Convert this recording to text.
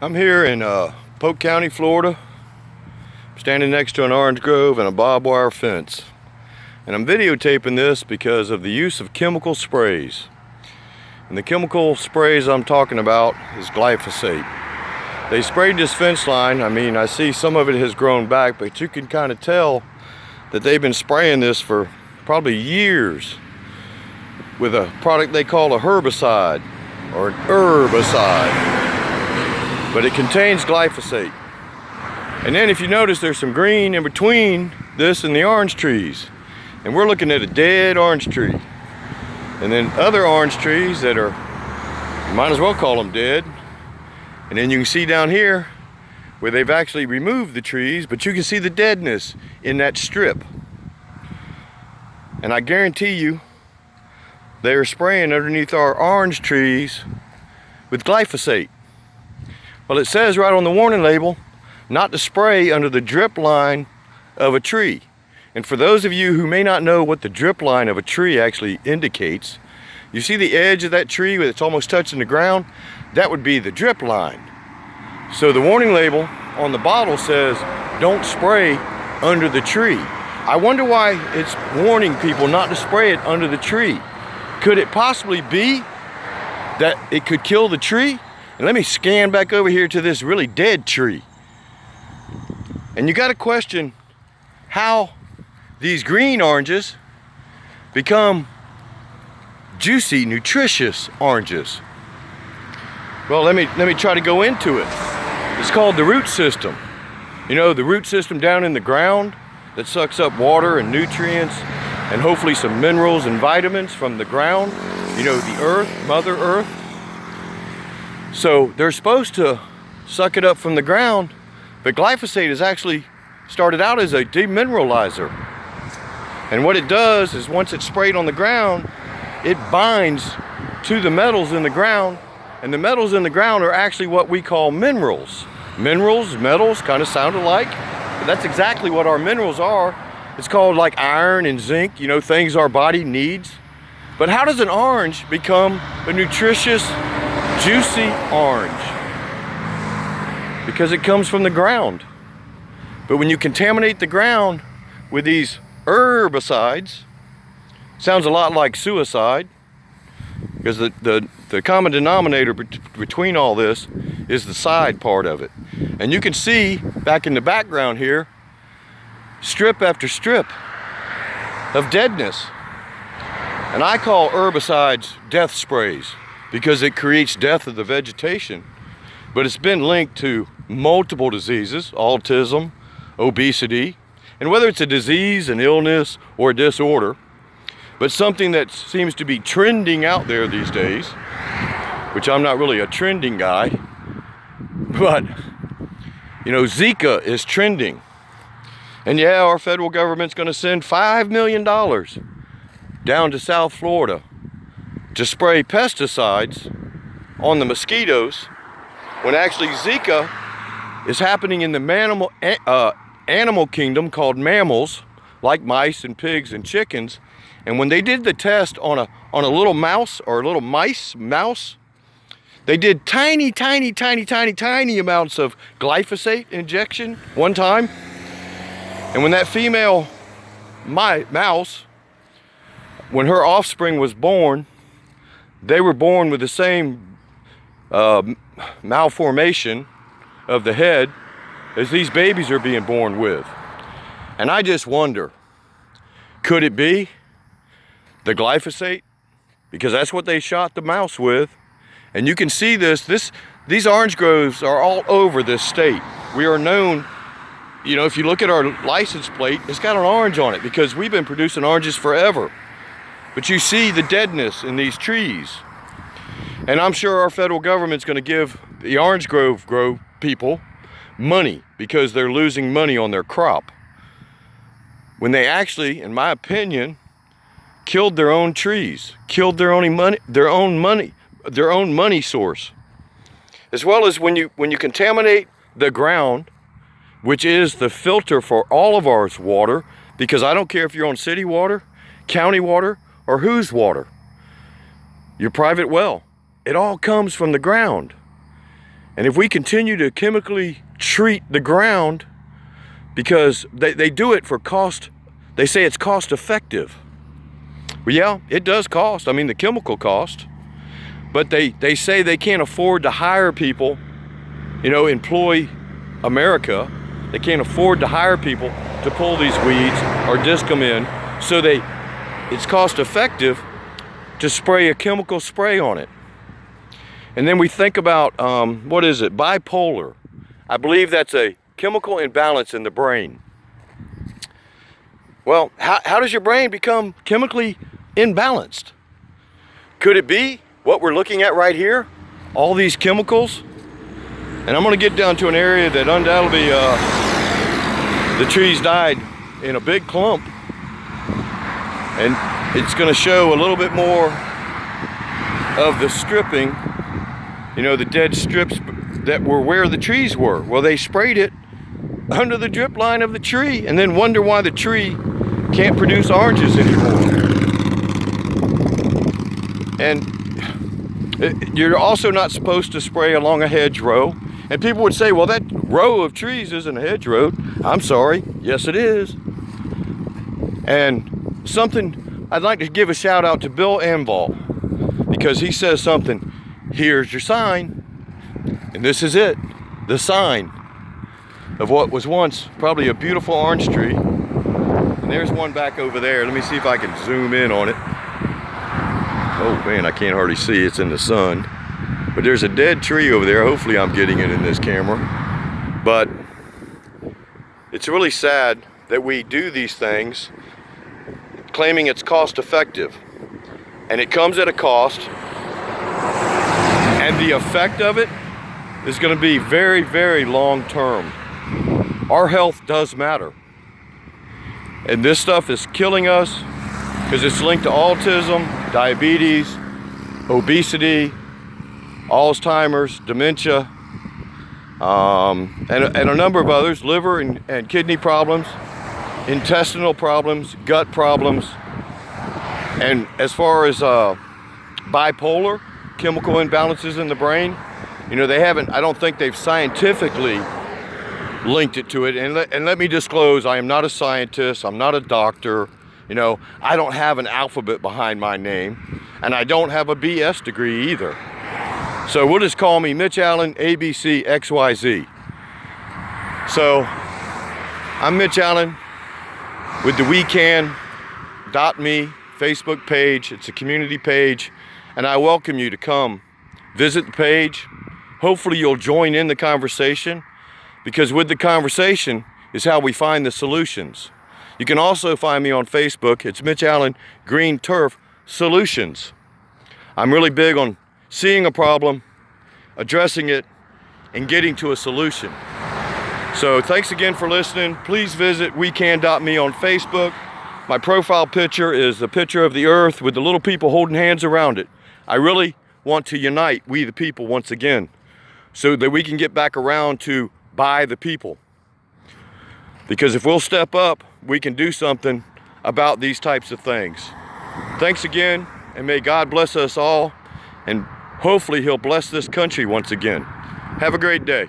I'm here in Polk County, Florida, standing next to an orange grove and a barbed wire fence. And I'm videotaping this because of the use of chemical sprays. And the chemical sprays I'm talking about is glyphosate. They sprayed this fence line. I mean, I see some of it has grown back, but you can kind of tell that they've been spraying this for probably years with a product they call a herbicide or an herbicide. But it contains glyphosate. And then if you notice, there's some green in between this and the orange trees. And we're looking at a dead orange tree. And then other orange trees that are, you might as well call them dead. And then you can see down here where they've actually removed the trees, but you can see the deadness in that strip. And I guarantee you, they're spraying underneath our orange trees with glyphosate. Well, it says right on the warning label not to spray under the drip line of a tree. And for those of you who may not know what the drip line of a tree actually indicates, you see the edge of that tree where it's almost touching the ground? That would be the drip line. So the warning label on the bottle says don't spray under the tree. I wonder why it's warning people not to spray it under the tree. Could it possibly be that it could kill the tree? And let me scan back over here to this really dead tree. And you got to question how these green oranges become juicy, nutritious oranges. Well, let me try to go into it. It's called the root system. You know, the root system down in the ground that sucks up water and nutrients and hopefully some minerals and vitamins from the ground. You know, the earth, Mother Earth. So they're supposed to suck it up from the ground, but glyphosate is actually started out as a demineralizer. And what it does is once it's sprayed on the ground, it binds to the metals in the ground, and the metals in the ground are actually what we call minerals. Minerals, metals kind of sound alike, but that's exactly what our minerals are. It's called like iron and zinc, you know, things our body needs. But how does an orange become a nutritious, juicy orange? Because it comes from the ground. But when you contaminate the ground with these herbicides, sounds a lot like suicide, because the common denominator between all this is the side part of it. And you can see back in the background here, strip after strip of deadness. And I call herbicides death sprays because it creates death of the vegetation. But it's been linked to multiple diseases, autism, obesity, and whether it's a disease, an illness, or a disorder, but something that seems to be trending out there these days, which I'm not really a trending guy, but, you know, Zika is trending. And yeah, our federal government's gonna send $5 million down to South Florida to spray pesticides on the mosquitoes, when actually Zika is happening in the animal kingdom called mammals, like mice and pigs and chickens. And when they did the test on a little mouse or a little mouse, they did tiny amounts of glyphosate injection one time. And when that female mouse, when her offspring was born, they were born with the same malformation of the head as these babies are being born with. And I just wonder, could it be the glyphosate? Because that's what they shot the mouse with. And you can see these orange groves are all over this state. We are known, you know, if you look at our license plate, it's got an orange on it because we've been producing oranges forever. But you see the deadness in these trees. And I'm sure our federal government's gonna give the orange grove people money because they're losing money on their crop, when they actually, in my opinion, killed their own trees, killed their own money source. As well as when you contaminate the ground, which is the filter for all of our water, because I don't care if you're on city water, county water, or whose water, your private well, it all comes from the ground. And if we continue to chemically treat the ground, because they do it for cost, they say it's cost effective. Well, yeah, it does cost. I mean, the chemical cost. But they say they can't afford to hire people, you know, employ America. They can't afford to hire people to pull these weeds or disc them in. So it's cost effective to spray a chemical spray on it. And then we think about, what is it? Bipolar. I believe that's a chemical imbalance in the brain. Well, how does your brain become chemically imbalanced? Could it be what we're looking at right here? All these chemicals? And I'm gonna get down to an area that undoubtedly the trees died in a big clump. And it's gonna show a little bit more of the stripping, you know, the dead strips that were where the trees were. Well, they sprayed it under the drip line of the tree and then wonder why the tree can't produce oranges anymore. And you're also not supposed to spray along a hedgerow. And people would say, well, that row of trees isn't a hedgerow. I'm sorry, yes it is. And something, I'd like to give a shout out to Bill Anval, because he says something, here's your sign. And this is it, the sign of what was once probably a beautiful orange tree. And there's one back over there. Let me see if I can zoom in on it. Oh man, I can't hardly see, it's in the sun. But there's a dead tree over there. Hopefully I'm getting it in this camera. But it's really sad that we do these things claiming it's cost effective. And it comes at a cost. And the effect of it is going to be very, very long term. Our health does matter. And this stuff is killing us because it's linked to autism, diabetes, obesity, Alzheimer's, dementia, and a number of others, liver and kidney problems, intestinal problems, gut problems. And as far as bipolar, chemical imbalances in the brain, you know, I don't think they've scientifically linked it to it. And let me disclose, I am not a scientist, I'm not a doctor, you know, I don't have an alphabet behind my name, and I don't have a BS degree either. So we'll just call me Mitch Allen, ABC XYZ. So I'm Mitch Allen with the WeCan.me Facebook page. It's a community page, and I welcome you to come visit the page. Hopefully you'll join in the conversation, because with the conversation is how we find the solutions. You can also find me on Facebook. It's Mitch Allen Green Turf Solutions. I'm really big on seeing a problem, addressing it, and getting to a solution. So thanks again for listening. Please visit WeCan.me on Facebook. My profile picture is the picture of the earth with the little people holding hands around it. I really want to unite we the people once again, so that we can get back around to by the people. Because if we'll step up, we can do something about these types of things. Thanks again, and may God bless us all, and hopefully he'll bless this country once again. Have a great day.